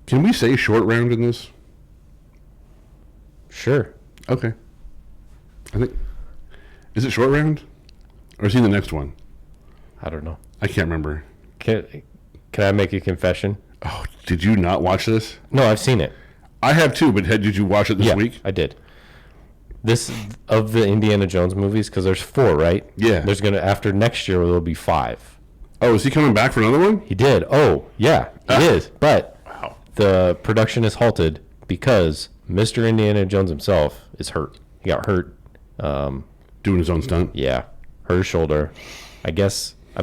Can we say short round in this? Sure. Okay. I think... Is it short round? Or is he the next one? I don't know. I can't remember. Can I make a confession? Oh, did you not watch this? No, I've seen it. I have too, but did you watch it this week? I did. This, of the Indiana Jones movies, because there's 4, right? Yeah. After next year, there'll be 5. Oh, is he coming back for another one? He did. Oh, yeah, he is. But the production is halted because Mr. Indiana Jones himself is hurt. He got hurt. Doing his own stunt? Yeah. Hurt his shoulder. I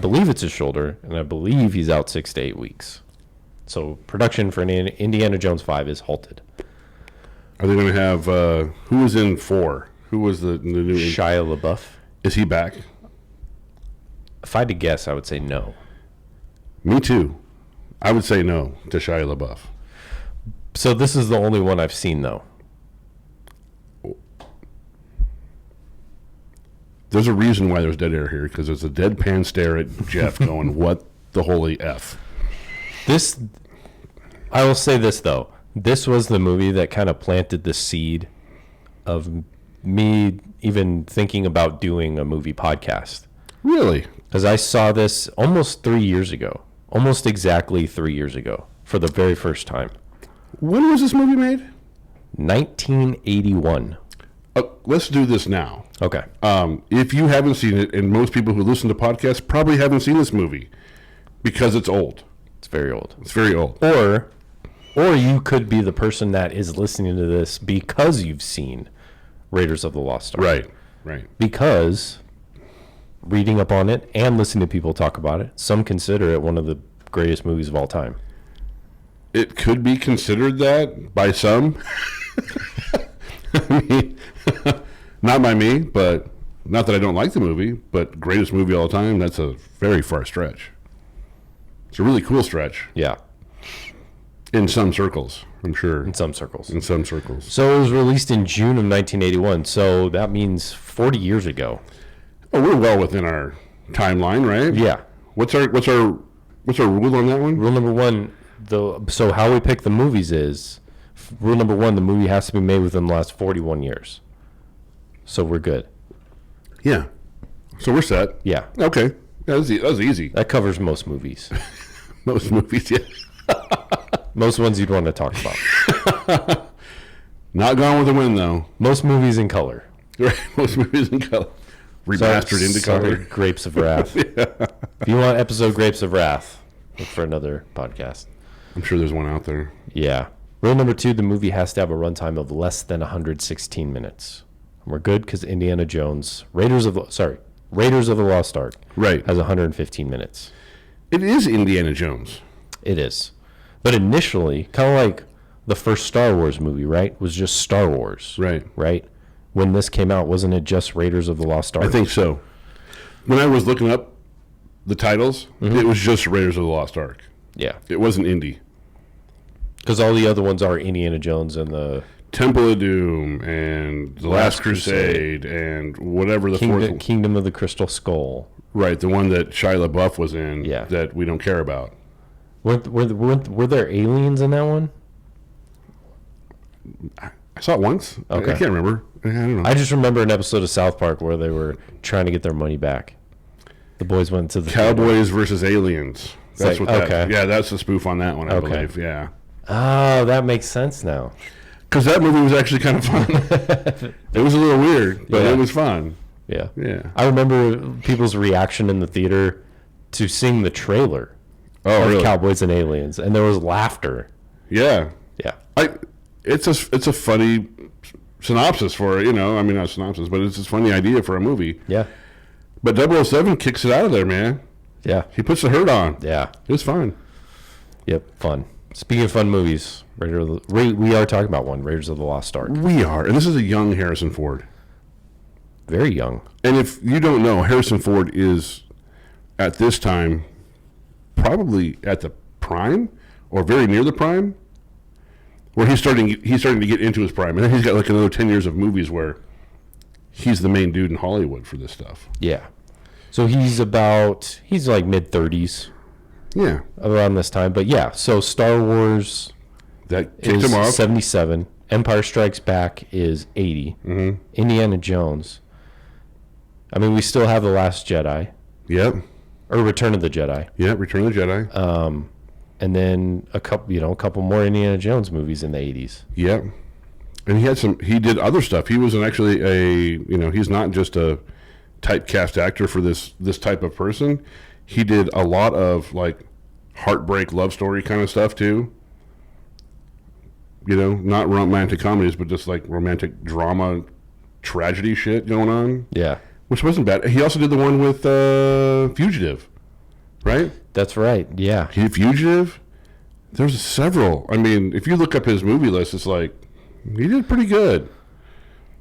believe it's his shoulder, and I believe he's out 6 to 8 weeks. So production for Indiana Jones 5 is halted. Are they going to have, who was in 4? Who was the new... Shia LaBeouf. Is he back? If I had to guess, I would say no. Me too. I would say no to Shia LaBeouf. So this is the only one I've seen, though. There's a reason why there's dead air here, because there's a deadpan stare at Jeff going, what the holy F? I will say this, though. This was the movie that kind of planted the seed of me even thinking about doing a movie podcast. Really? Because I saw this almost 3 years ago. Almost exactly 3 years ago. For the very first time. When was this movie made? 1981. Let's do this now. Okay. If you haven't seen it, and most people who listen to podcasts probably haven't seen this movie, because it's old. It's very old. It's very old. Or you could be the person that is listening to this because you've seen Raiders of the Lost Ark. Right. Because reading up on it and listening to people talk about it, some consider it one of the greatest movies of all time. It could be considered that by some. I mean, not by me, but not that I don't like the movie, but greatest movie of all time, that's a very far stretch. It's a really cool stretch. Yeah. In some circles, I'm sure. In some circles. So it was released in June of 1981, so that means 40 years ago. Oh, we're well within our timeline, right? Yeah. What's our rule on that one? Rule number 1, so how we pick the movies is, rule number 1, the movie has to be made within the last 41 years. So we're good. Yeah. So we're set. Yeah. Okay. That was easy. That covers most movies. Most movies, yeah. Most ones you'd want to talk about. Not Gone with the Wind, though. Most movies in color. Right. Most movies in color. Remastered into color. Grapes of Wrath. Yeah. If you want episode Grapes of Wrath, look for another podcast. I'm sure there's one out there. Yeah. Rule number 2, the movie has to have a runtime of less than 116 minutes. And we're good because Indiana Jones, Raiders of the Lost Ark, right, has 115 minutes. It is Indiana Jones. It is. But initially, kind of like the first Star Wars movie, right, was just Star Wars. Right. Right? When this came out, wasn't it just Raiders of the Lost Ark? I think so. When I was looking up the titles, it was just Raiders of the Lost Ark. Yeah. It wasn't Indy. Because all the other ones are Indiana Jones and the Temple of Doom and The Last Crusade and whatever the fourth one. Kingdom of the Crystal Skull. Right, the one that Shia LaBeouf was in that we don't care about. Were there aliens in that one? I saw it once. Okay. I can't remember. I don't know. I just remember an episode of South Park where they were trying to get their money back. The boys went to the Cowboys versus Aliens. That's like, what okay. that. Yeah, that's the spoof on that one, I believe. Yeah. Oh, that makes sense now. Because that movie was actually kind of fun. It was a little weird, but it was fun. Yeah. Yeah. I remember people's reaction in the theater to seeing the trailer of really? Cowboys and Aliens, and there was laughter. Yeah. Yeah. It's a funny synopsis for, I mean, not synopsis, but it's a funny idea for a movie. Yeah. But 007 kicks it out of there, man. Yeah. He puts the hurt on. Yeah. It was fun. Yep, fun. Speaking of fun movies, we are talking about one, Raiders of the Lost Ark. We are. And this is a young Harrison Ford. Very young. And if you don't know, Harrison Ford is, at this time, probably at the prime or very near the prime, where he's starting to get into his prime. And then he's got like another 10 years of movies where he's the main dude in Hollywood for this stuff. Yeah. So he's like mid-30s. Yeah. Around this time. But yeah, so Star Wars, That kicked him off. 77. Empire Strikes Back is 80. Mm-hmm. Indiana Jones. I mean, we still have The Last Jedi. Yep. Or Return of the Jedi. Yeah, Return of the Jedi. And then a couple more Indiana Jones movies in the 80s. Yep. And he did other stuff. He was he's not just a typecast actor for this type of person. He did a lot of like heartbreak love story kind of stuff too. Not romantic comedies, but just like romantic drama, tragedy shit going on. Yeah. Which wasn't bad. He also did the one with Fugitive, right? That's right, yeah. He did Fugitive. There's several. I mean, if you look up his movie list, it's like, he did pretty good.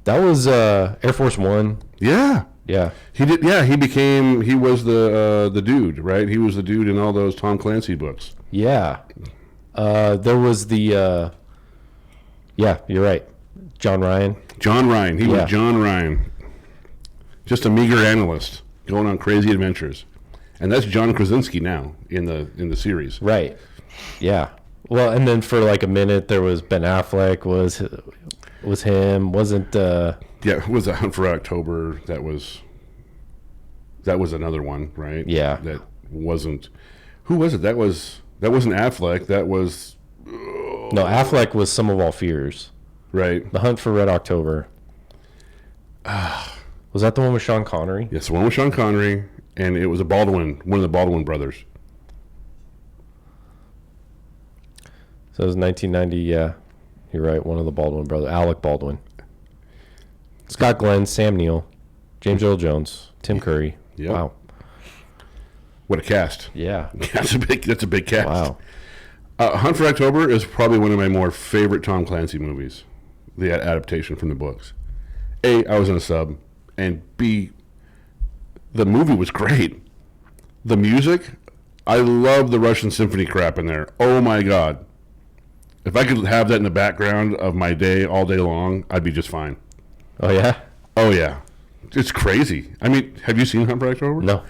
That was Air Force One. Yeah. Yeah. He did. Yeah, he was the dude, right? He was the dude in all those Tom Clancy books. Yeah. There was the... yeah, you're right. John Ryan. He was John Ryan. Just a meager analyst going on crazy adventures. And that's John Krasinski now in the series. Right. Yeah. Well, and then for like a minute there was Ben Affleck was him. Wasn't yeah, it was A Hunt for October. That was another one, right? Yeah. That wasn't. Who was it? That wasn't Affleck. That was No, Affleck was Sum of All Fears. Right. The Hunt for Red October. Was that the one with Sean Connery? Yes, the one with Sean Connery, and it was one of the Baldwin brothers. So it was 1990, yeah. You're right, one of the Baldwin brothers. Alec Baldwin. Scott Glenn, Sam Neill, James Earl Jones, Tim Curry. Yep. Wow. What a cast. Yeah. That's a big cast. Wow. Hunt for October is probably one of my more favorite Tom Clancy movies, the adaptation from the books. A, I was in a sub, and B, the movie was great. The music, I love the Russian symphony crap in there. Oh my God. If I could have that in the background of my day all day long, I'd be just fine. Oh, yeah? Oh, yeah. It's crazy. I mean, have you seen Hunt for October? No.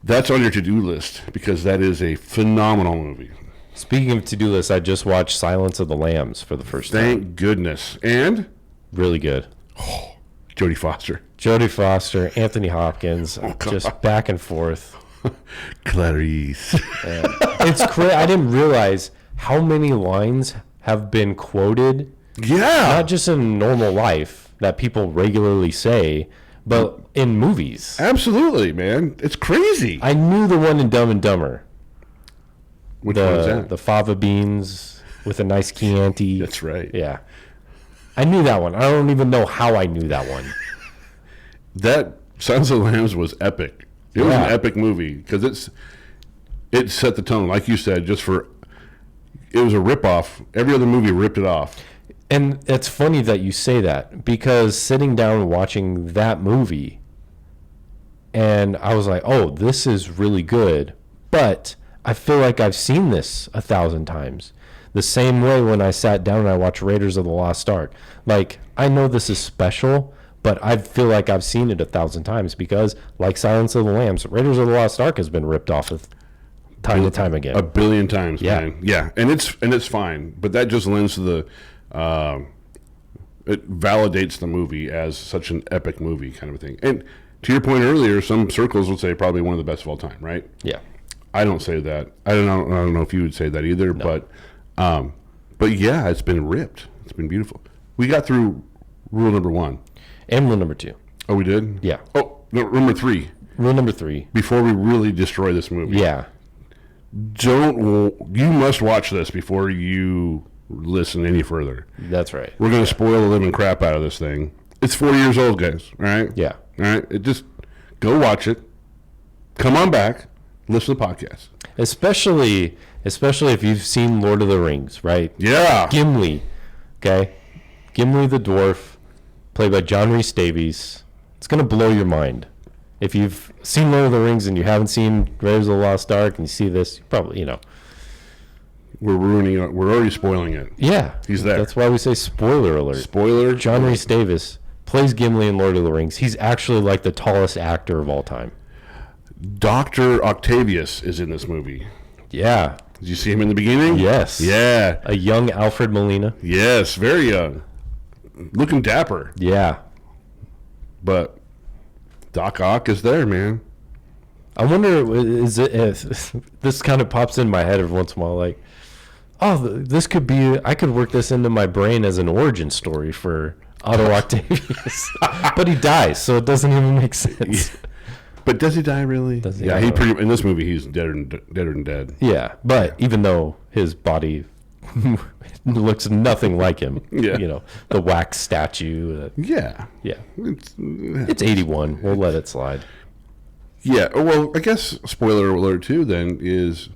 That's on your to-do list because that is a phenomenal movie. Speaking of to-do lists, I just watched Silence of the Lambs for the first time. Thank goodness. And? Really good. Oh, Jodie Foster. Jodie Foster, Anthony Hopkins, just back and forth. Clarice. It's crazy. I didn't realize how many lines have been quoted. Yeah. Not just in normal life that people regularly say, but in movies. Absolutely, man. It's crazy. I knew the one in Dumb and Dumber. Which one is that? The fava beans with a nice Chianti. That's right. Yeah. I knew that one. I don't even know how I knew that one. That Silence of the Lambs was epic. It was an epic movie because it set the tone, like you said, it was a ripoff. Every other movie ripped it off. And it's funny that you say that because sitting down and watching that movie, and I was like, oh, this is really good, but I feel like I've seen this 1,000 times. The same way when I sat down and I watched Raiders of the Lost Ark. Like, I know this is special, but I feel like I've seen it 1,000 times because, like Silence of the Lambs, Raiders of the Lost Ark has been ripped off time to time again. 1 billion times, Yeah. man. Yeah, and it's fine, but that just lends to the it validates the movie as such an epic movie kind of a thing. And to your point earlier, some circles would say probably one of the best of all time, right? Yeah. I don't say that. I don't know if you would say that either, but yeah, it's been ripped. It's been beautiful. We got through rule number 1. And rule number 2. Oh, we did? Yeah. Oh, no, number 3. Rule number 3. Before we really destroy this movie. Yeah. You must watch this before you listen any further. That's right. We're going to spoil the living crap out of this thing. It's 4 years old, guys. All right? Yeah. All right? Just go watch it. Come on back. Listen to the podcast. Especially if you've seen Lord of the Rings, right? Yeah. Gimli, okay? Gimli the dwarf, played by John Rhys-Davies. It's going to blow your mind. If you've seen Lord of the Rings and you haven't seen Raiders of the Lost Ark and you see this, you probably, We're ruining it. We're already spoiling it. Yeah. He's there. That's why we say spoiler alert. Spoiler. John Rhys-Davies plays Gimli in Lord of the Rings. He's actually like the tallest actor of all time. Dr. Octavius is in this movie. Yeah. Did you see him in the beginning? Yes. Yeah. A young Alfred Molina. Yes, very young. Looking dapper. Yeah. But Doc Ock is there, man. I wonder, is it if this kind of pops in my head every once in a while, like, oh, this could be, I could work this into my brain as an origin story for Otto Octavius. But he dies, so it doesn't even make sense. Yeah. But does he die really? Does he? Yeah, in this movie he's deader than dead. Yeah, but even though his body looks nothing like him, Yeah. you know, the wax statue. Yeah. Yeah. It's 81. We'll let it slide. Yeah, well, I guess spoiler alert too then is,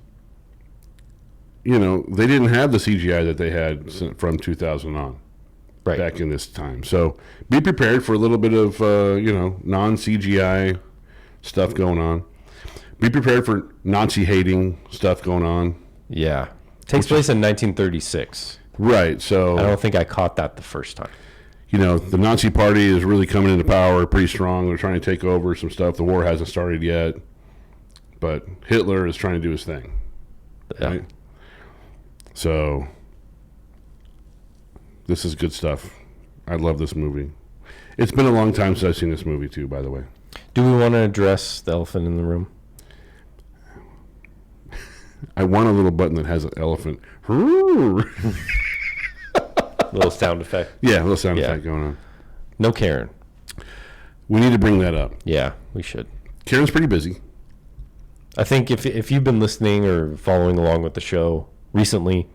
you know, they didn't have the CGI that they had from 2000 on. Right. Back in this time. So be prepared for a little bit of, you know, non-CGI stuff going on. Be prepared for Nazi-hating stuff going on. Yeah. Takes place in 1936. Right, so... I don't think I caught that the first time. You know, the Nazi party is really coming into power pretty strong. They're trying to take over some stuff. The war hasn't started yet. But Hitler is trying to do his thing. Yeah. Right? So... This is good stuff. I love this movie. It's been a long time since I've seen this movie, too, by the way. Do we want to address the elephant in the room? I want a little button that has an elephant. Little sound effect. Yeah, a little sound effect going on. No Karen. We need to bring that up. Yeah, we should. Karen's pretty busy. I think if you've been listening or following along with the show recently,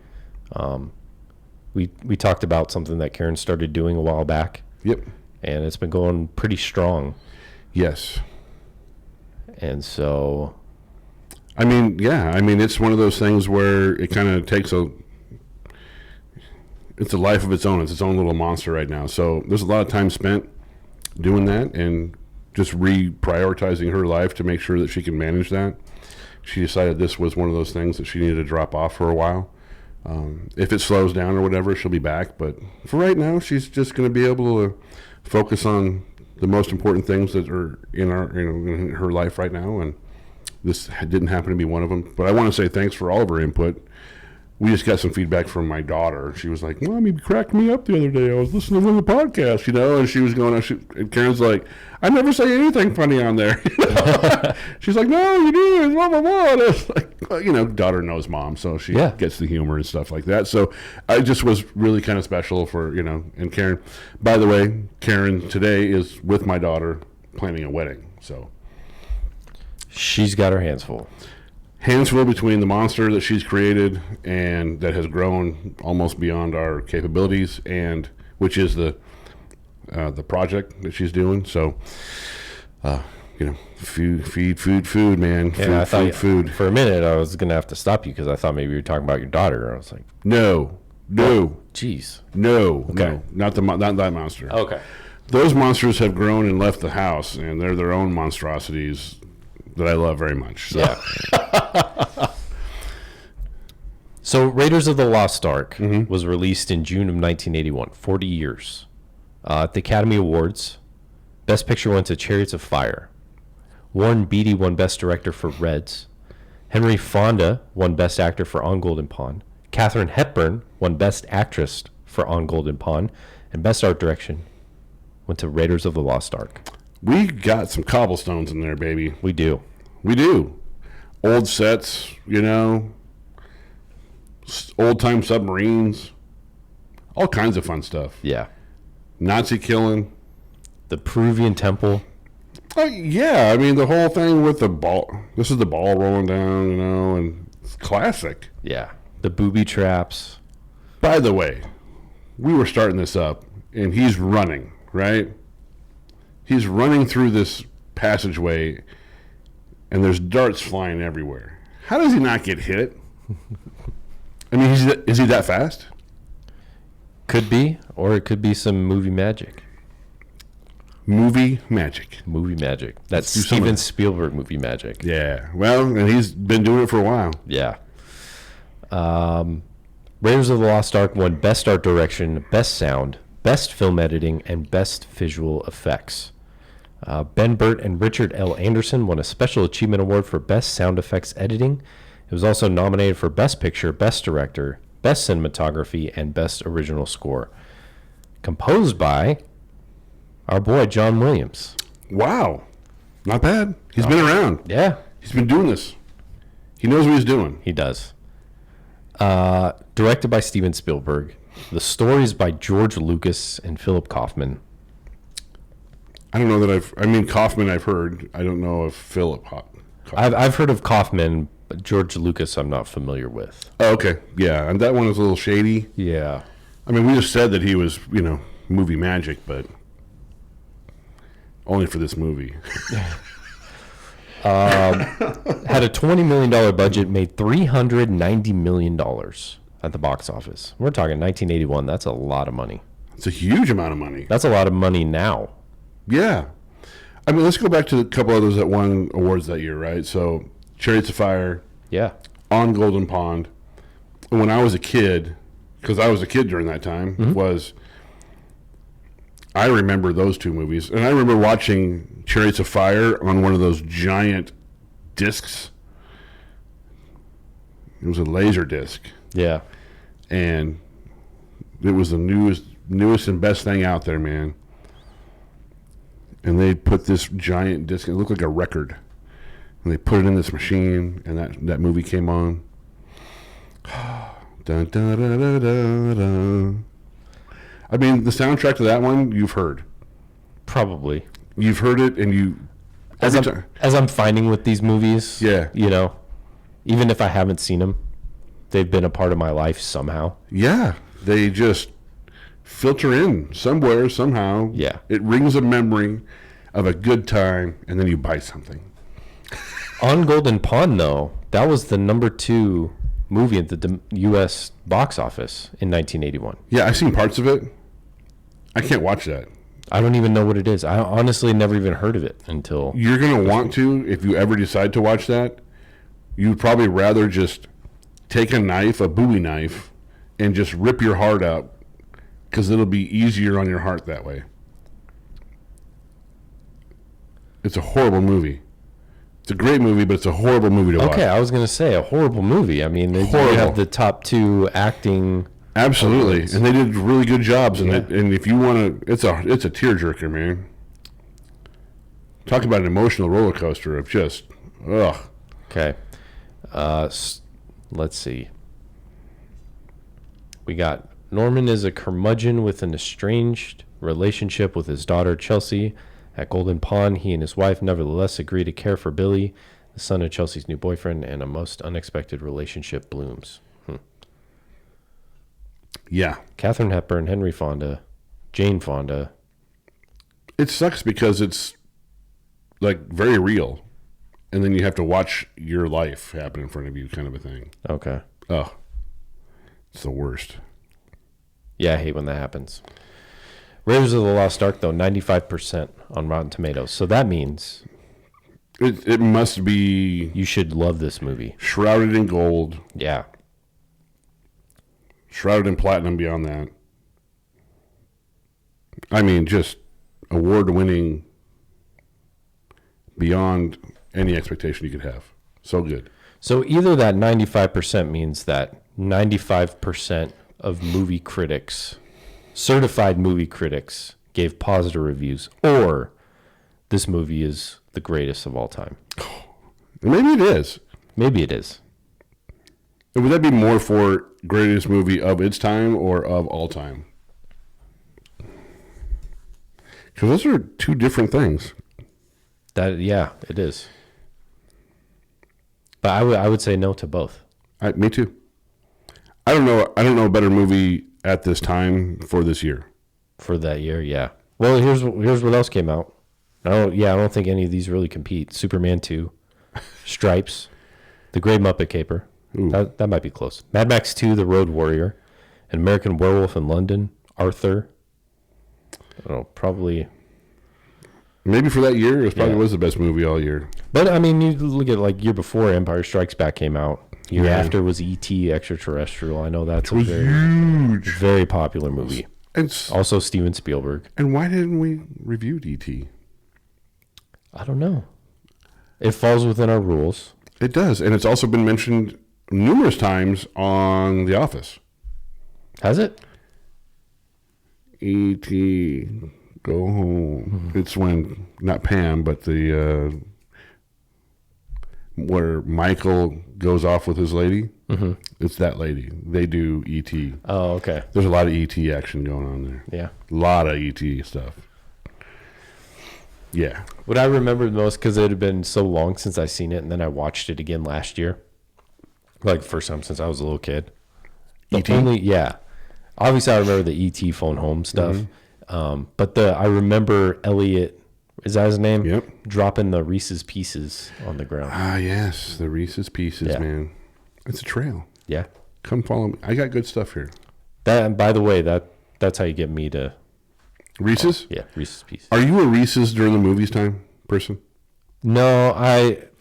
we talked about something that Karen started doing a while back. Yep. And it's been going pretty strong. Yes. And so... I mean, yeah. I mean, it's one of those things where it kind of takes it's a life of its own. It's its own little monster right now. So there's a lot of time spent doing that and just reprioritizing her life to make sure that she can manage that. She decided this was one of those things that she needed to drop off for a while. If it slows down or whatever, she'll be back. But for right now, she's just going to be able to focus on the most important things that are in her life right now. And this didn't happen to be one of them. But I want to say thanks for all of her input. We just got some feedback from my daughter. She was like, Mom, you cracked me up the other day. I was listening to one of the podcasts, you know, and she was going, and Karen's like, I never say anything funny on there. She's like, no, you do, blah, blah, blah. And I was like, well, you know, daughter knows mom, so she gets the humor and stuff like that. So I just was really kind of special for, you know, and Karen. By the way, Karen today is with my daughter planning a wedding, so. She's got her hands full. Hands full between the monster that she's created and that has grown almost beyond our capabilities, and which is the project that she's doing. So, you know, food, man. Food. For a minute, I was gonna have to stop you because I thought maybe you were talking about your daughter. I was like, no, jeez, no, okay. No, not that monster. Okay, those monsters have grown and left the house, and they're their own monstrosities that I love very much. So. Yeah. So Raiders of the Lost Ark was released in June of 1981, 40 years. At the Academy Awards, Best Picture went to Chariots of Fire. Warren Beatty won Best Director for Reds. Henry Fonda won Best Actor for On Golden Pond. Katharine Hepburn won Best Actress for On Golden Pond. And Best Art Direction went to Raiders of the Lost Ark. We got some cobblestones in there, baby. We do. Old sets, you know, old-time submarines, all kinds of fun stuff. Yeah. Nazi killing. The Peruvian temple. Oh, yeah. I mean, the whole thing with the ball. This is the ball rolling down, you know, and it's classic. Yeah. The booby traps. By the way, we were starting this up, and he's running, right? He's running through this passageway, and there's darts flying everywhere. How does he not get hit? I mean, is he that fast? Could be, or it could be some movie magic. Movie magic. That's Steven Spielberg movie magic. Yeah. Well, and he's been doing it for a while. Yeah. Raiders of the Lost Ark won Best Art Direction, Best Sound, Best Film Editing, and Best Visual Effects. Ben Burt and Richard L. Anderson won a Special Achievement Award for Best Sound Effects Editing It was also nominated for Best Picture, Best Director, Best Cinematography, and Best Original Score. Composed by our boy John Williams. Wow. Not bad. He's been around. Yeah. He's been doing this. He knows what he's doing. He does. Directed by Steven Spielberg. The story is by George Lucas and Philip Kaufman. I don't know that Kaufman I've heard. I don't know if Philip Kaufman. I've heard of Kaufman, but George Lucas I'm not familiar with. Oh, okay. Yeah, and that one is a little shady. Yeah. I mean, we just said that he was, movie magic, but only for this movie. Had a $20 million budget, made $390 million at the box office. We're talking 1981. That's a lot of money. It's a huge amount of money. That's a lot of money now. Yeah. I mean, let's go back to a couple others that won awards that year, right? So, Chariots of Fire. Yeah. On Golden Pond. And when I was a kid, because I was a kid during that time, I remember those two movies. And I remember watching Chariots of Fire on one of those giant discs. It was a laser disc. Yeah. And it was the newest and best thing out there, man. And they put this giant disc, it looked like a record. And they put it in this machine, and that movie came on. Dun, dun, dun, dun, dun, dun. I mean, the soundtrack to that one, you've heard. Probably. You've heard it, and you... As I'm finding with these movies, yeah, even if I haven't seen them, they've been a part of my life somehow. Yeah, they just filter in somewhere, somehow. Yeah. It rings a memory of a good time, and then you buy something. On Golden Pond, though, that was the number 2 movie at the U.S. box office in 1981. Yeah, I've seen parts of it. I can't watch that. I don't even know what it is. I honestly never even heard of it until... You're going to want to, if you ever decide to watch that, you'd probably rather just take a knife, a Bowie knife, and just rip your heart out, because it'll be easier on your heart that way. It's a horrible movie. It's a great movie, but it's a horrible movie to watch. Okay, I was going to say a horrible movie. I mean, they have the top 2 acting. Absolutely, awards. And they did really good jobs in it. And if you want to, it's a tearjerker, man. Talk about an emotional roller coaster of just, ugh. Okay, let's see. We got Norman is a curmudgeon with an estranged relationship with his daughter Chelsea. At Golden Pond, he and his wife nevertheless agree to care for Billy, the son of Chelsea's new boyfriend, and a most unexpected relationship blooms. Yeah. Katharine Hepburn, Henry Fonda, Jane Fonda. It sucks because it's like very real. And then you have to watch your life happen in front of you, kind of a thing. Okay. Oh, it's the worst. Yeah, I hate when that happens. Raiders of the Lost Ark, though, 95% on Rotten Tomatoes. So that means... It must be... You should love this movie. Shrouded in gold. Yeah. Shrouded in platinum beyond that. I mean, just award-winning beyond any expectation you could have. So good. So either that 95% means that 95% of movie critics... certified movie critics gave positive reviews, or this movie is the greatest of all time. Maybe it is. Maybe it is. Would that be more for greatest movie of its time or of all time? Because those are two different things. Yeah, it is. But I would say no to both. Me too. I don't know a better movie at this time for this year. For that year, yeah. Well, here's what else came out. I don't think any of these really compete. Superman 2, Stripes, The Great Muppet Caper. That might be close. Mad Max 2, The Road Warrior, An American Werewolf in London, Arthur. I don't know, probably. Maybe for that year, it probably was the best movie all year. But, I mean, you look at, like, year before Empire Strikes Back came out. Year after was E.T. Extraterrestrial. I know that's a very popular movie. Also Steven Spielberg. And why didn't we review E.T.? I don't know. It falls within our rules. It does. And it's also been mentioned numerous times on The Office. Has it? E.T. Go home. It's when, not Pam, but the where Michael goes off with his lady. It's that lady. They do E.T. Oh, okay. There's a lot of E.T. action going on there. Yeah. A lot of E.T. stuff. Yeah. What I remember the most, because it had been so long since I seen it, and then I watched it again last year. Like the first time since I was a little kid. E.T.? Yeah. Obviously, I remember the E.T. phone home stuff. But I remember Elliott, is that his name? Yep. Dropping the Reese's Pieces on the ground. Ah, yes. The Reese's Pieces, Yeah. man. It's a trail. Yeah. Come follow me. I got good stuff here. That, and by the way, that's how you get me to... Reese's? Yeah, Reese's Pieces. Are you a Reese's during the movies time person? No,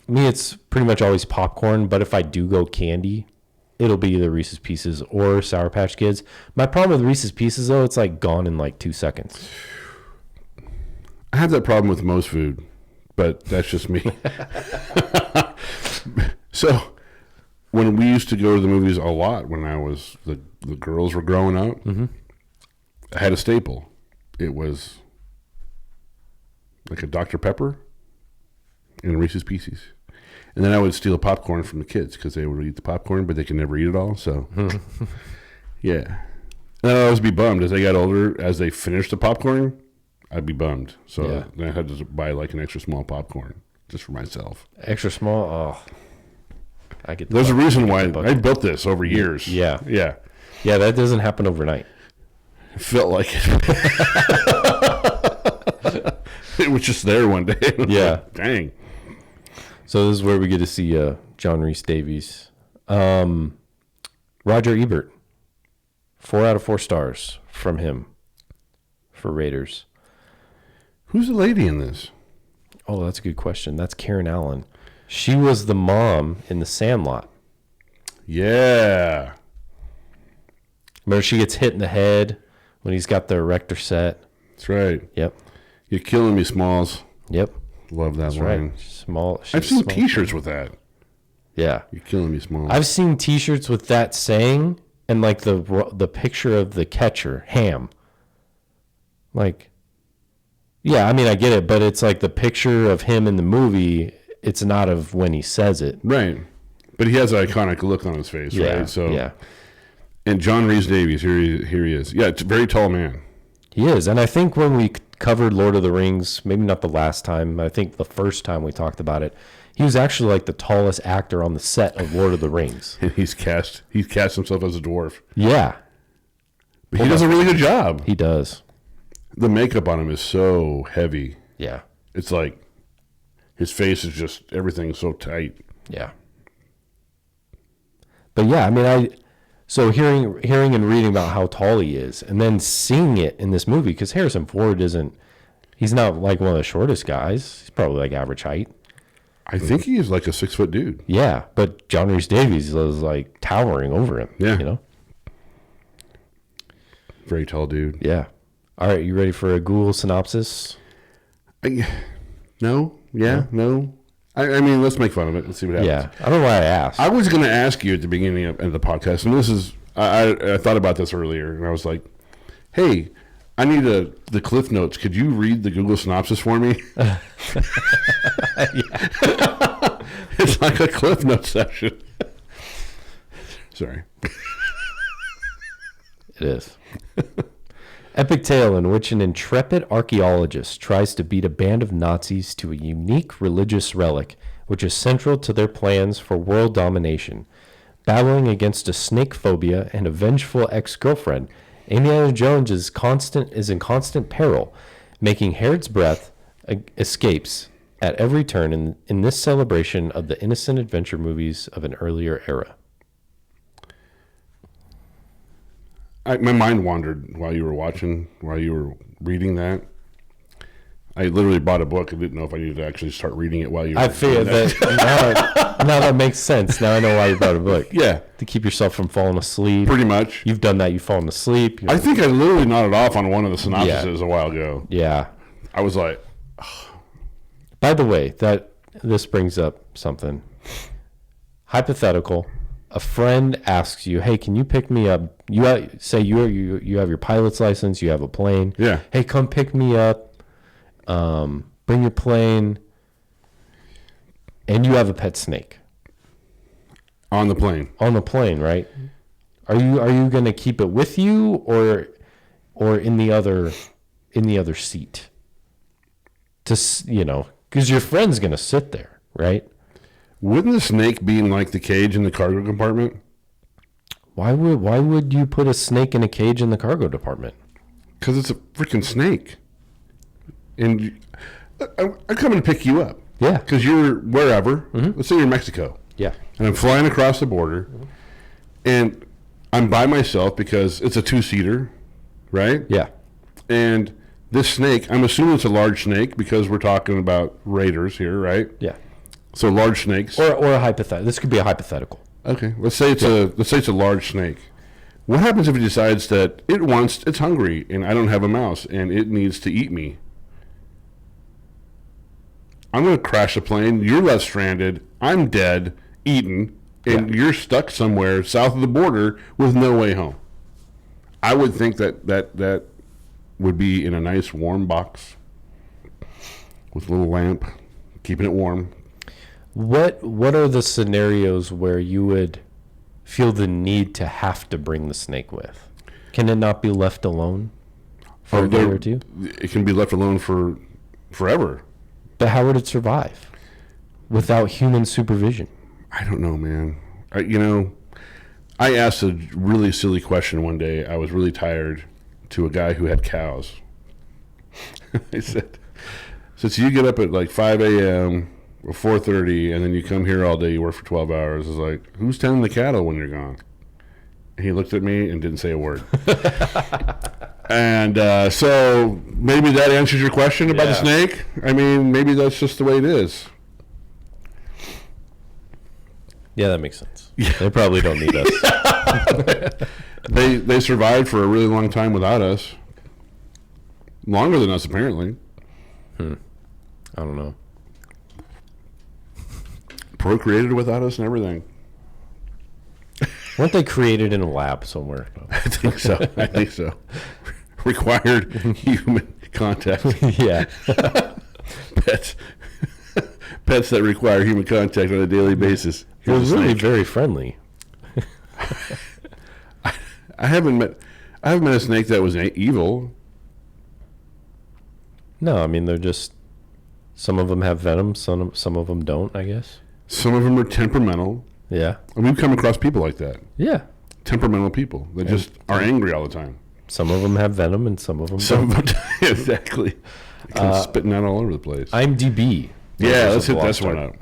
me, it's pretty much always popcorn, but if I do go candy, it'll be either Reese's Pieces or Sour Patch Kids. My problem with Reese's Pieces, though, it's like gone in like 2 seconds. I have that problem with most food, but that's just me. So, when we used to go to the movies a lot when I was, the girls were growing up, I had a staple. It was like a Dr. Pepper and Reese's Pieces. And then I would steal popcorn from the kids because they would eat the popcorn, but they could never eat it all. So, yeah. And I'd always be bummed as they got older. As they finished the popcorn, I'd be bummed. So Yeah. then I had to buy like an extra small popcorn just for myself. Extra small? Oh. I get the There's a bucket. reason I why get the bucket. I built this over years. Yeah. Yeah. Yeah, that doesn't happen overnight. It felt like it. It was just there one day. Yeah. Dang. So this is where we get to see John Rhys-Davies. Roger Ebert. 4 out of 4 stars from him for Raiders. Who's the lady in this? Oh, that's a good question. That's Karen Allen. She was the mom in The Sandlot. Yeah. Remember, she gets hit in the head when he's got the erector set. That's right. Yep. You're killing me, Smalls. Yep. Love that That's line. right. Small. I've seen small. T-shirts with that. Yeah. You're killing me, Smalls. I've seen T-shirts with that saying and like the picture of the catcher, Ham. Like, yeah, I mean, I get it, but it's like the picture of him in the movie. It's not of when he says it. Right. But he has an iconic look on his face, Yeah. right? So, yeah. And John Rhys-Davies, here he is. Yeah, it's a very tall man. He is. And I think when we covered Lord of the Rings, maybe not the last time, I think the first time we talked about it, he was actually like the tallest actor on the set of Lord of the Rings. And he's cast himself as a dwarf. Yeah, But he does a really good job. he does. The makeup on him is so heavy. Yeah, It's like his face is just, everything's so tight. yeah. But yeah, I mean, so hearing and reading about how tall he is, and then seeing it in this movie, because Harrison Ford he's not like one of the shortest guys. He's probably like average height. I think he is like a 6-foot dude. Yeah, but John Rhys-Davies was like towering over him. Yeah. You know? Very tall dude. Yeah. All right, you ready for a Google synopsis? No? Yeah? No? I mean, let's make fun of it. Let's see what happens. Yeah. I don't know why I asked. I was going to ask you at the beginning of the podcast, and this is, I thought about this earlier, and I was like, hey, I need the Cliff Notes. Could you read the Google synopsis for me? It's like a Cliff Notes session. Sorry. It is. Epic tale in which an intrepid archaeologist tries to beat a band of Nazis to a unique religious relic, which is central to their plans for world domination. Battling against a snake phobia and a vengeful ex-girlfriend, Indiana Jones is in constant peril, making hair's breadth escapes at every turn in this celebration of the innocent adventure movies of an earlier era. My mind wandered while you were reading that. I literally bought a book and didn't know if I needed to actually start reading it while you were I figured that now that makes sense. Now I know why you bought a book. Yeah, To keep yourself from falling asleep. pretty much. You've done that. You've fallen asleep. I think I literally nodded off on one of the synopsises a while ago. Yeah. I was like, By the way, this brings up something hypothetical. a friend asks you, "Hey, can you pick me up?" Say you have your pilot's license, you have a plane. Yeah. Hey, come pick me up. Bring your plane, and you have a pet snake On the plane. on the plane, right? Are you going to keep it with you or in the other seat? Because your friend's going to sit there, right? Wouldn't the snake be in like the cage in the cargo compartment? Why would you put a snake in a cage in the cargo department? Because it's a freaking snake. And I'm coming to pick you up. Yeah. Because you're wherever. Let's say you're in Mexico. Yeah. And I'm flying across the border. And I'm by myself because it's a two-seater, right? Yeah. And this snake, I'm assuming it's a large snake because we're talking about raiders here, right? Yeah. So large snakes. Or a hypothetical. This could be a hypothetical. Okay. Let's say it's a large snake. What happens if it decides that it's hungry and I don't have a mouse and it needs to eat me? I'm going to crash the plane. You're left stranded. I'm dead, eaten, and you're stuck somewhere south of the border with no way home. I would think that would be in a nice warm box with a little lamp, keeping it warm. What are the scenarios where you would feel the need to have to bring the snake with? Can it not be left alone for a day or two? It can be left alone for forever. But how would it survive without human supervision? I don't know, man. I asked a really silly question one day. I was really tired to a guy who had cows. I said, since you get up at like 5 a.m. or 4:30 and then you come here all day, you work for 12 hours, it's like, who's tending the cattle when you're gone? And he looked at me and didn't say a word. And so maybe that answers your question about the snake. I mean, maybe that's just the way it is. Yeah, that makes sense. They probably don't need us. They survived for a really long time without us. Longer than us, apparently. I don't know. Procreated without us and everything. Weren't they created in a lab somewhere? I think so. Required human contact. Yeah. Pets that require human contact on a daily basis. They're Here's a really snake. very friendly. I haven't met a snake that was evil. No, I mean, they're just, some of them have venom, some of them don't, I guess. Some of them are temperamental. Yeah. And we've come across people like that. Yeah. Temperamental people that just are angry all the time. Some of them have venom and some of them Some don't. of them, exactly. They come spitting out all over the place. IMDb. Yeah, let's hit this one up.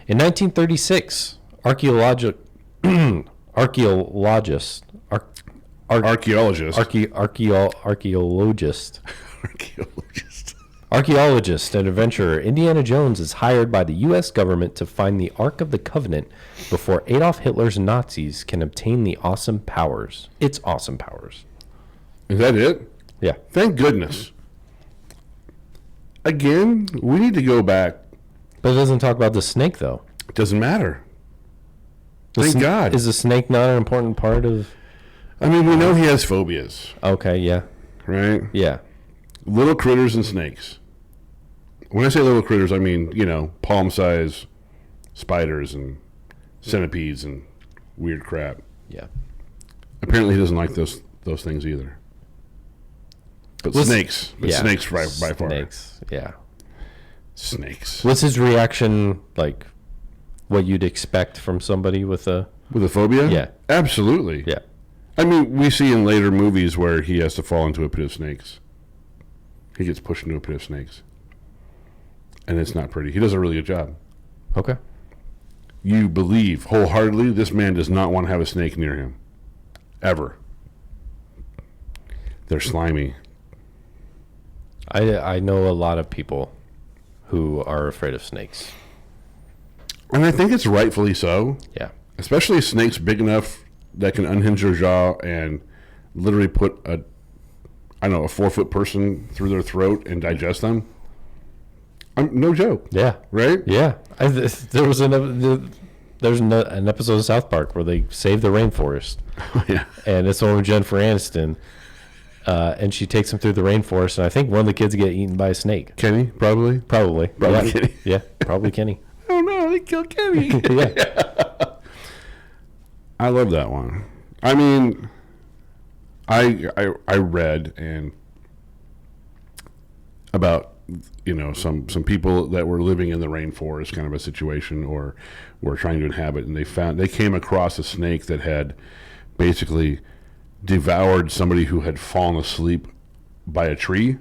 In 1936, archaeologist and adventurer Indiana Jones is hired by the U.S. government to find the Ark of the Covenant before Adolf Hitler's Nazis can obtain the awesome powers. Its awesome powers. Is that it? Yeah. Thank goodness. Again, we need to go back. But it doesn't talk about the snake, though. It doesn't matter. Thank God. Is the snake not an important part of... I mean, we know he has phobias, Okay, yeah. right? Yeah. Little critters and snakes. When I say little critters, I mean, palm-size spiders and centipedes and weird crap. Yeah. Apparently he doesn't like those things either. But snakes. But yeah. snakes by far. Snakes, yeah. Snakes. What's his reaction like? What you'd expect from somebody with a phobia? Yeah. Absolutely. Yeah. I mean, we see in later movies where he has to fall into a pit of snakes. He gets pushed into a pit of snakes. And it's not pretty. He does a really good job. Okay. You believe wholeheartedly this man does not want to have a snake near him. Ever. They're slimy. I know a lot of people who are afraid of snakes. And I think it's rightfully so. Yeah. Especially snakes big enough that can unhinge their jaw and literally put a 4-foot person through their throat and digest them. No joke. Yeah. Right? Yeah. There was There's an episode of South Park where they save the rainforest. Yeah. And it's on Jennifer Aniston. And she takes them through the rainforest. And I think one of the kids get eaten by a snake. Kenny, probably. Probably. Probably Kenny. Yeah, probably Kenny. Oh, no, they killed Kenny. Yeah. I love that one. I mean, I read and about, you know, some people that were living in the rainforest kind of a situation, or were trying to inhabit, and they came across a snake that had basically devoured somebody who had fallen asleep by a tree,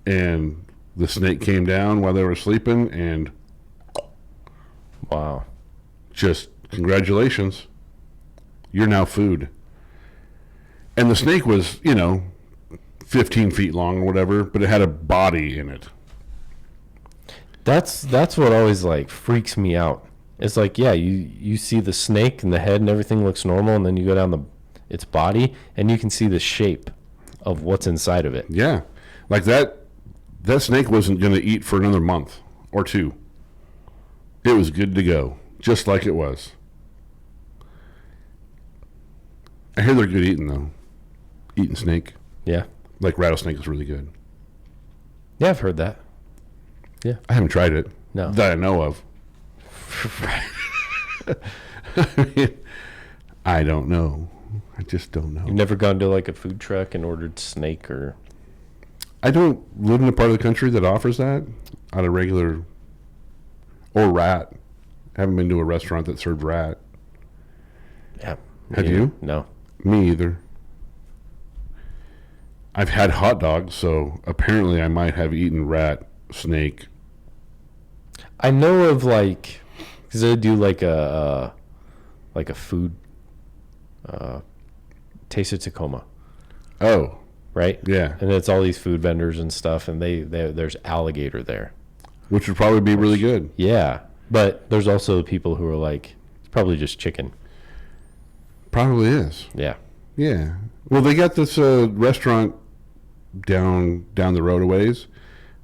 and the snake came down while they were sleeping, and Wow. just congratulations, you're now food. And the snake was, you know, 15 feet long or whatever, but it had a body in it. That's what always like freaks me out. It's like, yeah, you see the snake and the head and everything looks normal, and then you go down its body and you can see the shape of what's inside of it. Yeah. Like that snake wasn't going to eat for another month or two. It was good to go, just like it was. I hear they're good eating, though. Eating snake. Yeah. Like rattlesnake is really good. Yeah, I've heard that. Yeah. I haven't tried it. No. That I know of. I mean, I don't know. I just don't know. You've never gone to like a food truck and ordered snake or... I don't live in a part of the country that offers that on a regular, or rat. I haven't been to a restaurant that served rat. Yeah. Have you? No. Me either. I've had hot dogs, so apparently I might have eaten rat, snake. I know of like, because they do like a food, Taste of Tacoma, Oh, right? yeah. And it's all these food vendors and stuff, and there's alligator there. Which would probably be really good. Yeah, but there's also the people who are like, it's probably just chicken. Probably is. Yeah. Yeah. Well, they got this restaurant down the road a ways.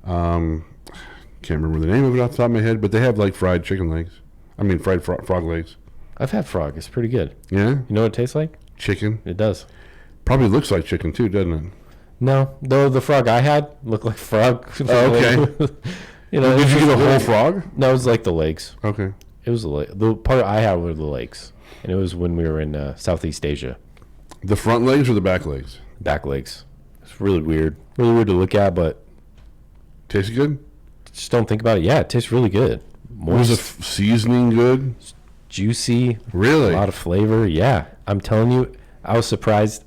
Can't remember the name of it off the top of my head, but they have like fried chicken legs. I mean, fried frog legs. I've had frog. It's pretty good. Yeah? You know what it tastes like? Chicken. It does. Probably looks like chicken too, doesn't it? No, though the frog I had looked like frog. Oh, okay. You know, Did you get a whole really, frog? No, it was like the legs. Okay. It was the part I had were the legs, and it was when we were in Southeast Asia. The front legs or the back legs? Back legs. It's really weird to look at, but Tastes good? just don't think about it. Yeah, it tastes really good. Was Moist, the seasoning good? juicy, Really? a lot of flavor. Yeah, I'm telling you, I was surprised,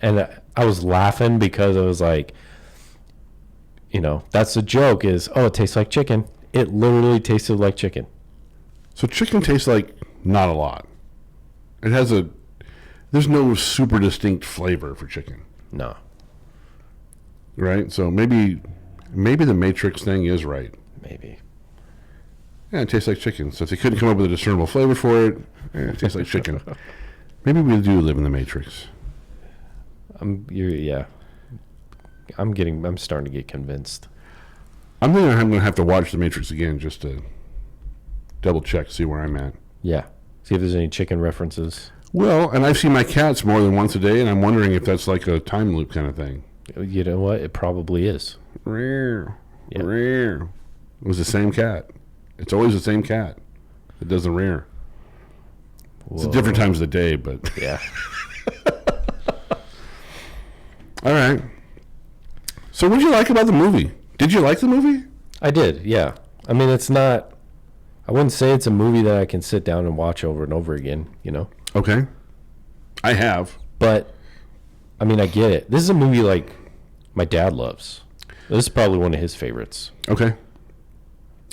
and I was laughing because I was like, you know, that's the joke is, oh, it tastes like chicken. It literally tasted like chicken. So chicken tastes like not a lot. It has there's no super distinct flavor for chicken, No, right? So maybe the Matrix thing is right. maybe. Yeah, it tastes like chicken. So if they couldn't come up with a discernible flavor for it, it tastes like chicken. Maybe we do live in the Matrix. Yeah. I'm starting to get convinced. I'm thinking I'm going to have to watch the Matrix again just to double check, see where I'm at. Yeah. See if there's any chicken references. Well, and I've seen my cats more than once a day, and I'm wondering if that's like a time loop kind of thing. You know what? It probably is. Rare. Yeah. Rare. It was the same cat. It's always the same cat. It doesn't rear. It's at different times of the day, but Yeah. all right. So what did you like about the movie? Did you like the movie? I did, yeah. I mean, it's not... I wouldn't say it's a movie that I can sit down and watch over and over again, you know? Okay. I have. But, I mean, I get it. This is a movie, like, my dad loves. This is probably one of his favorites. Okay.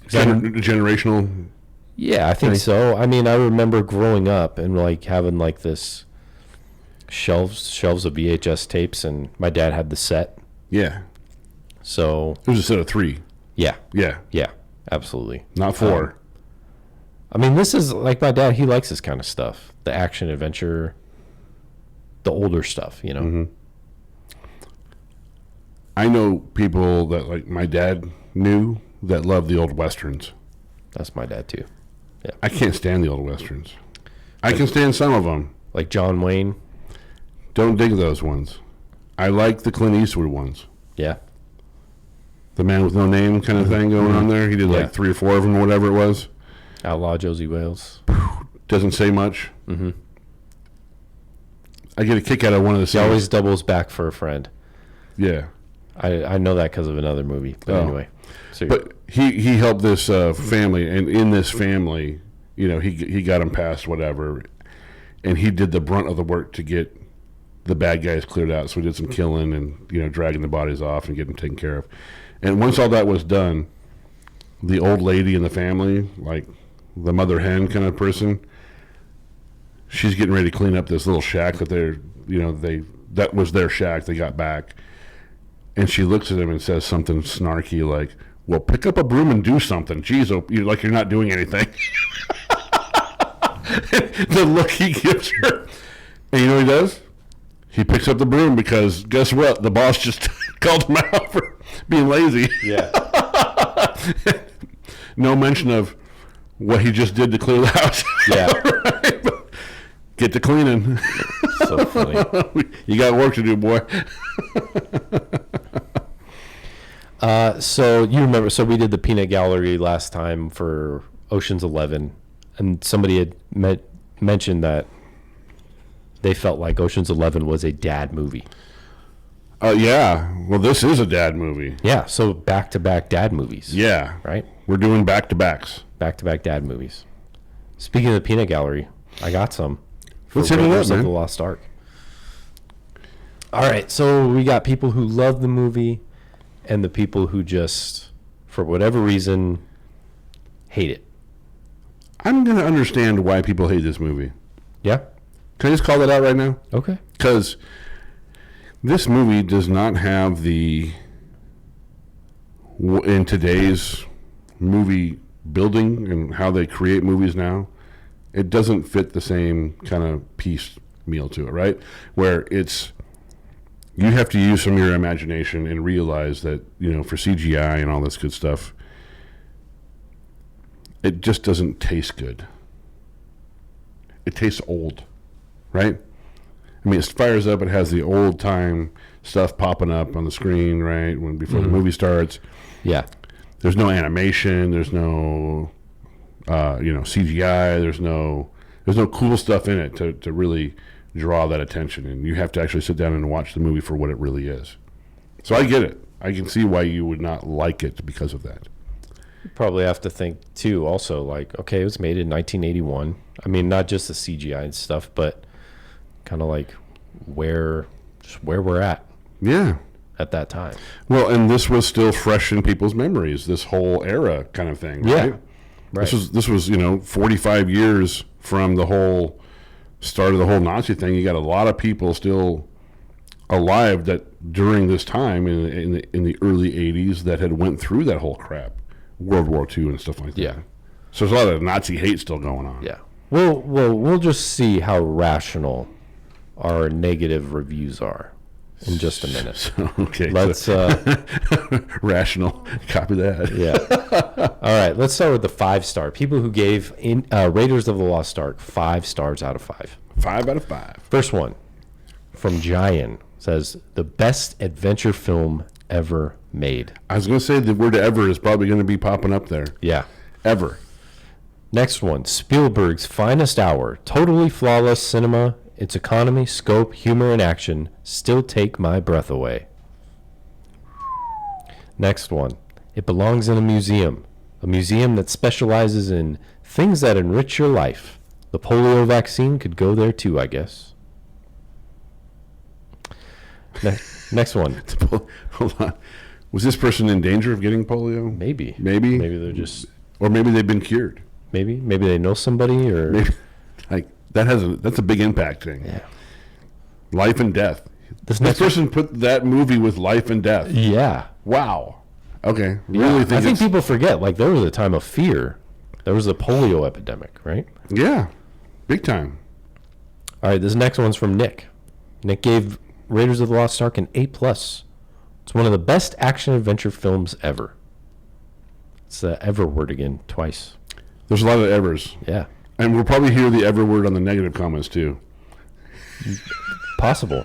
Generational. Yeah, I think Okay. so. I mean, I remember growing up and, like, having, like, this shelves of VHS tapes, and my dad had the set. Yeah. So, It was a set of 3. yeah, Yeah. absolutely. Not 4. I mean, this is, like, my dad, he likes this kind of stuff. The action, adventure, the older stuff, you know? Mm-hmm. I know people that, like my dad knew, that love the old Westerns. That's my dad, too. Yeah. I can't stand the old westerns. I can stand some of them. Like John Wayne. Don't dig those ones. I like the Clint Eastwood ones. Yeah. The Man with No Name kind of thing going on there. He did like 3 or 4 of them, or whatever it was. Outlaw Josie Wales. Doesn't say much. Mm-hmm. I get a kick out of one of the He scenes. always doubles back for a friend. Yeah. I know that because of another movie. But anyway. So but he helped this family, and in this family, you know, he got them past whatever, and he did the brunt of the work to get the bad guys cleared out. So he did some killing and, you know, dragging the bodies off and getting them taken care of. And once all that was done, the old lady in the family, like the mother hen kind of person, she's getting ready to clean up this little shack that that was their shack they got back. And she looks at him and says something snarky like, well, pick up a broom and do something. Geez, you're not doing anything. The look he gives her. And you know what he does? He picks up the broom because guess what? The boss just called him out for being lazy. yeah. No mention of what he just did to clear the house. Yeah. Right? Get to cleaning. So funny. You got work to do, boy. So you remember, so we did the peanut gallery last time for Ocean's 11, and somebody had mentioned that they felt like Ocean's 11 was a dad movie. Yeah. Well, this is a dad movie. Yeah, so back-to-back dad movies. Yeah. Right? We're doing back-to-backs. Back-to-back dad movies. Speaking of the peanut gallery, I got some. Let's hit it up, Raiders of man. the Lost Ark. All right, so we got people who love the movie and the people who just, for whatever reason, hate it. I'm going to understand why people hate this movie. Yeah? Can I just call that out right now? Okay. Because this movie does not have in today's movie building and how they create movies now, it doesn't fit the same kind of piecemeal to it, right? Where you have to use some of your imagination and realize that, you know, for CGI and all this good stuff, it just doesn't taste good. It tastes old, right? I mean, it fires up. It has the old time stuff popping up on the screen, right? Before the movie starts. Yeah. There's no animation. There's no, CGI. There's no cool stuff in it to really draw that attention. And you have to actually sit down and watch the movie for what it really is. So I get it. I can see why you would not like it because of that. You probably have to think, too, also, like, okay, it was made in 1981. I mean, not just the CGI and stuff, but kind of like where we're at. Yeah. At that time. Well, and this was still fresh in people's memories, this whole era kind of thing, right? Yeah. Right. This was 45 years from the whole start of the whole Nazi thing. You got a lot of people still alive that during this time in the early 80s that had went through that whole crap, World War II and stuff like that. Yeah. So there's a lot of Nazi hate still going on. Yeah. We'll just see how rational our negative reviews are in just a minute. So, okay. Let's rational. Copy that. yeah. All right. Let's start with the 5-star. People who gave Raiders of the Lost Ark 5 stars out of 5. 5 out of 5. First one from Giant says the best adventure film ever made. I was going to say the word ever is probably going to be popping up there. Yeah. Ever. Next one, Spielberg's finest hour. Totally flawless cinema. Its economy, scope, humor, and action still take my breath away. Next one, it belongs in a museum that specializes in things that enrich your life. The polio vaccine could go there too, I guess. Next one. Hold on. Was this person in danger of getting polio? Maybe. Maybe they're just. Or maybe they've been cured. Maybe they know somebody, or Maybe, like that's a big impact thing. Yeah. Life and death. This This person put that movie with life and death. Yeah. Wow. Okay. Yeah. Really I think people forget. Like, there was a time of fear. There was a polio epidemic, right? Yeah. Big time. All right, this next one's from Nick. Nick gave Raiders of the Lost Ark an A+. It's one of the best action adventure films ever. It's the ever word again, twice. There's a lot of evers. Yeah. And we'll probably hear the ever word on the negative comments, too. Possible.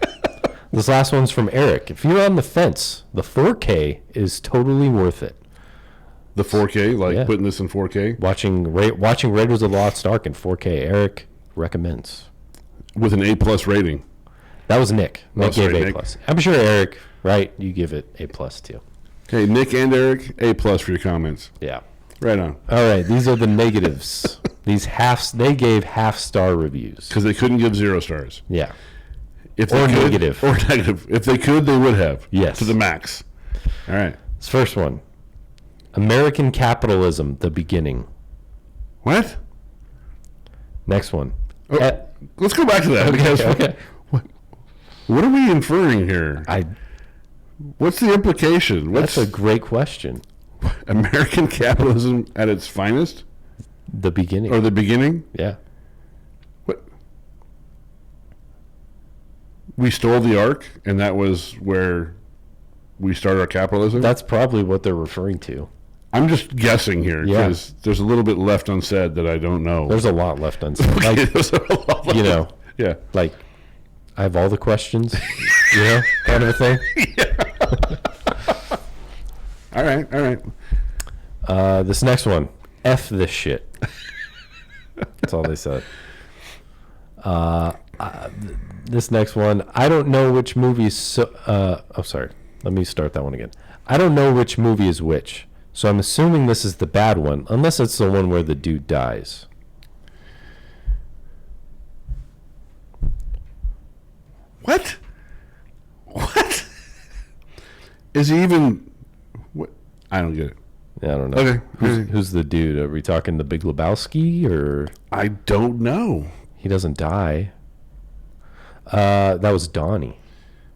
This last one's from Eric. If you're on the fence, the 4K is totally worth it. The 4K, like Yeah. putting this in 4K? Watching Raiders of the Lost Ark in 4K. Eric recommends. With an A+ rating. That was Nick. Nick gave sorry, A+. Nick. I'm sure Eric, right? You give it A+ too. Okay, Nick and Eric, A+ for your comments. Yeah. Right on. All right. These are the negatives. They gave half-star reviews. Because they couldn't give 0 stars. Yeah. If they Or could, negative. Or negative. If they could, they would have. Yes. To the max. All right. This first one. American Capitalism, the Beginning. What? Next one. Oh, let's go back to that. Because okay. what are we inferring here? What's the implication? That's a great question. American capitalism at its finest? The Beginning. Or the beginning? Yeah. What? We stole the Ark, and that was where we started our capitalism? That's probably what they're referring to. I'm just guessing here, because there's a little bit left unsaid that I don't know. There's a lot left unsaid. Okay, Like, there's a lot left. you know, Yeah. like, I have all the questions, you know, kind of a thing. All right. This next one, F this shit. That's all they said. This next one, I don't know which movie is sorry. Let me start that one again. I don't know which movie is which, so I'm assuming this is the bad one, unless it's the one where the dude dies. What? What? Is he even... What? I don't get it. Yeah, I don't know. Okay. Who's the dude? Are we talking the Big Lebowski, or I don't know. he doesn't die? That was Donnie.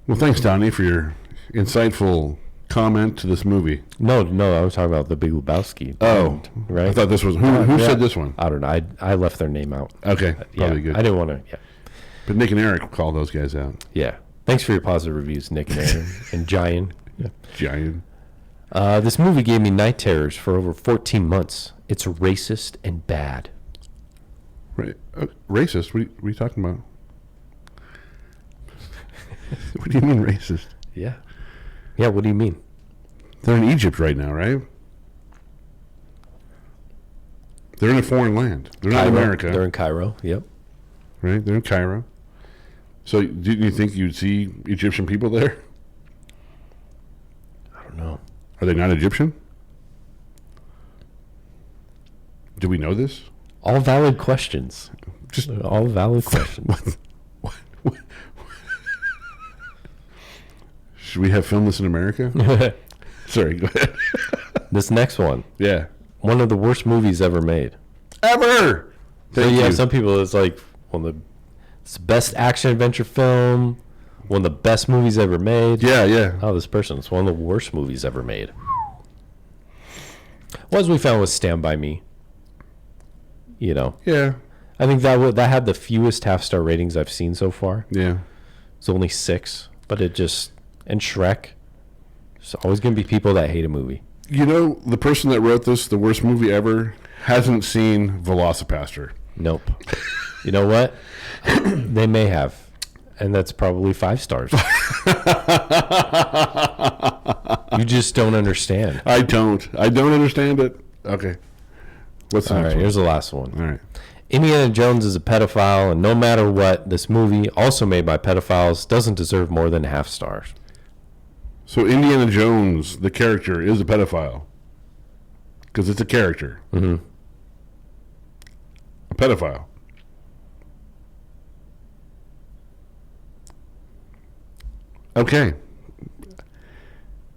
Well, thanks, Donnie, for your insightful comment to this movie. No, I was talking about the Big Lebowski. Oh, right. I thought this was... Who Yeah. said this one? I don't know. I left their name out. Okay, probably Yeah, good. I didn't want to. Yeah, But Nick and Eric called those guys out. yeah. Thanks for your positive reviews, Nick and Aaron and Giant. Yeah. Giant. This movie gave me night terrors for over 14 months. It's racist and bad. Racist? What are you talking about? What do you mean racist? Yeah. Yeah. What do you mean? They're in Egypt right now, right? They're in a foreign land. They're not in America. They're in Cairo. Yep. Right? They're in Cairo. So didn't you think you'd see Egyptian people there? I don't know. Are they not Egyptian? Do we know this? All valid questions. Just All valid questions. what? Should we have filmed this in America? Sorry, go ahead. This next one, Yeah. one of the worst movies ever made. Ever! So Thank you have you. some people, it's like it's the best action adventure film, one of the best movies ever made. Yeah. Oh, this person, it's one of the worst movies ever made. What as we found was Stand By Me. You know, Yeah. I think that had the fewest half-star ratings I've seen so far. Yeah. It's only 6, but it just, and Shrek, there's always going to be people that hate a movie. You know, the person that wrote this, the worst movie ever, hasn't seen Velocipaster. Nope. You know what? They may have. And that's probably 5 stars. You just don't understand. I don't understand it. Okay. What's the All next right, one? here's the last one. All right. Indiana Jones is a pedophile, and no matter what, this movie, also made by pedophiles, doesn't deserve more than half stars. So Indiana Jones, the character, is a pedophile. Because it's a character. Mm-hmm. A pedophile. Okay.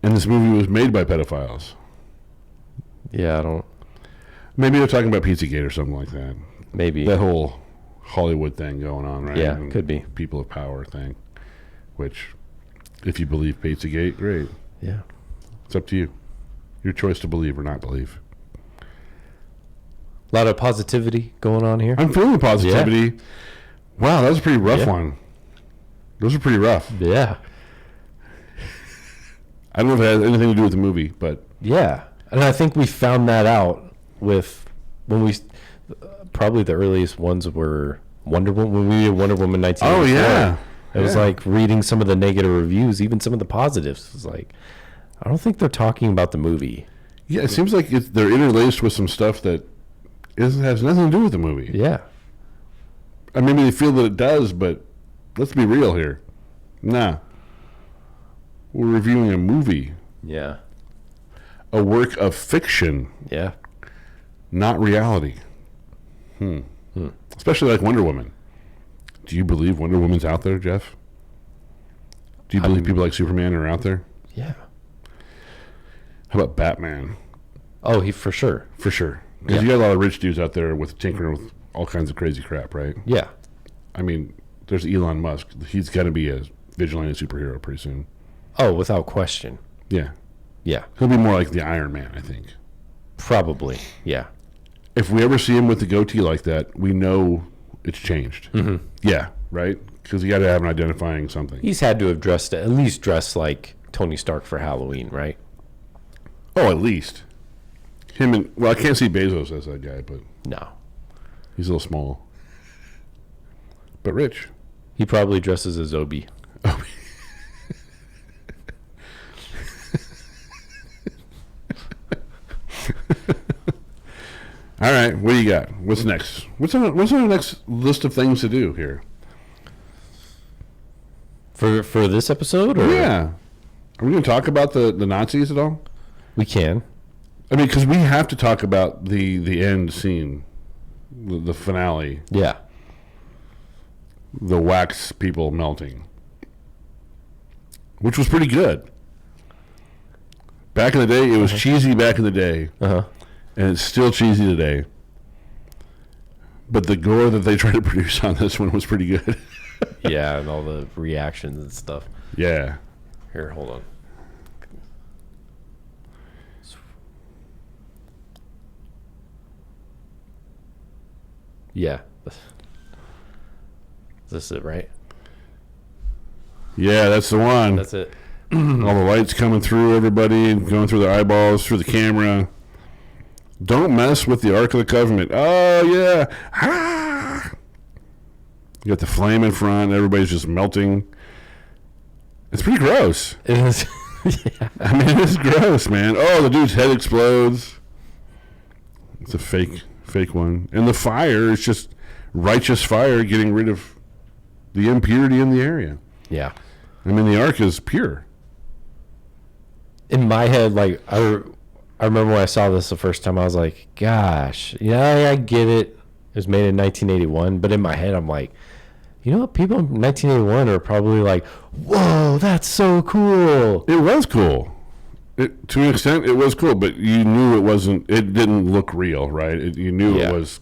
And this movie was made by pedophiles. Yeah, I don't. Maybe they're talking about Pizzagate or something like that. Maybe. That whole Hollywood thing going on, right? Yeah, And could be. People of power thing. Which, if you believe Pizzagate, great. Yeah. It's up to you. Your choice to believe or not believe. A lot of positivity going on here. I'm feeling positivity. Wow, that was a pretty rough Yeah. one. Those are pretty rough. Yeah. I don't know if it has anything to do with the movie, but Yeah. And I think we found that out with when we probably the earliest ones were Wonder Woman. When we did Wonder Woman 1984. Oh yeah. It was like reading some of the negative reviews, even some of the positives. It was like, I don't think they're talking about the movie. Yeah, it seems like they're interlaced with some stuff that has nothing to do with the movie. Yeah. I mean, they feel that it does, but let's be real here. Nah. We're reviewing a movie. Yeah. A work of fiction. Yeah. Not reality. Especially like Wonder Woman. Do you believe Wonder Woman's out there, Jeff? Do you believe people like Superman are out there? Yeah. How about Batman? Oh, he for sure. For sure. Because you got a lot of rich dudes out there with tinkering with all kinds of crazy crap, right? Yeah. I mean, there's Elon Musk. He's got to be a vigilante superhero pretty soon. Oh, without question. Yeah. Yeah. He'll be more like the Iron Man, I think. Probably. Yeah. If we ever see him with the goatee like that, we know it's changed. Mm-hmm. Yeah, right? Because you got to have an identifying something. He's had to have at least dressed like Tony Stark for Halloween, right? Oh, at least. Him and, well, I can't see Bezos as that guy, but No. he's a little small. But rich. He probably dresses as Obi. All right, what do you got? What's next? What's on the next list of things to do here? For this episode? Or? Yeah. Are we going to talk about the Nazis at all? We can. I mean, because we have to talk about the end scene, the finale, Yeah. the wax people melting, which was pretty good. Back in the day, it was cheesy back in the day, Uh-huh. and it's still cheesy today. But the gore that they tried to produce on this one was pretty good. Yeah, and all the reactions and stuff. Yeah. Here, hold on. Yeah. Is this it, right? Yeah, that's the one. That's it. All the lights coming through everybody, going through their eyeballs, through the camera. Don't mess with the Ark of the Covenant. Oh, yeah. Ah! You got the flame in front. Everybody's just melting. It's pretty gross. It is. Yeah. I mean, it's gross, man. Oh, the dude's head explodes. It's a fake one. And the fire is just righteous fire getting rid of the impurity in the area. Yeah. I mean, the Ark is pure. In my head, like, I remember when I saw this the first time, I was like, gosh, yeah, I get it. It was made in 1981. But in my head, I'm like, you know what? People in 1981 are probably like, whoa, that's so cool. It was cool. To an extent, it was cool, but you knew it didn't look real, right? You knew it was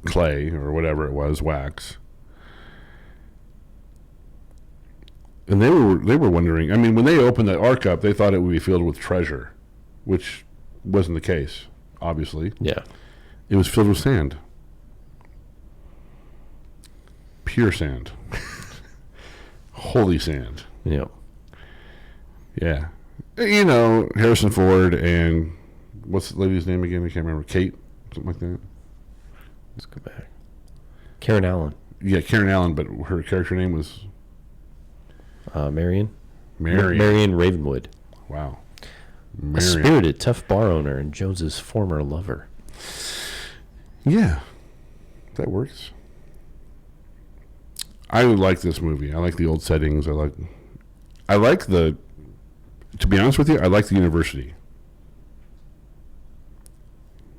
clay or whatever it was, wax. And they were wondering, I mean, when they opened the Ark up, they thought it would be filled with treasure, which wasn't the case, obviously. Yeah. It was filled with sand. Pure sand. Holy sand. Yep. Yeah. You know, Harrison Ford and what's the lady's name again? I can't remember. Kate? Something like that. Let's go back. Karen Allen. Yeah, Karen Allen, but her character name was Marion. Marion. Ravenwood. Wow. A Marion. spirited, tough bar owner and Jones's former lover. Yeah. That works. I like this movie. I like the old settings. I like the, to be honest with you, I like the university.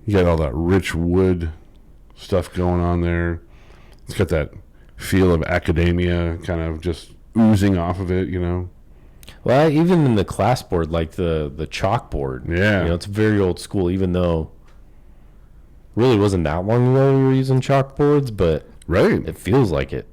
You got all that rich wood stuff going on there. It's got that feel of academia kind of just oozing off of it, you know. Well, even in the class board, like the chalkboard. Yeah. You know, it's very old school, even though really wasn't that long ago we were using chalkboards, but Right. it feels like it.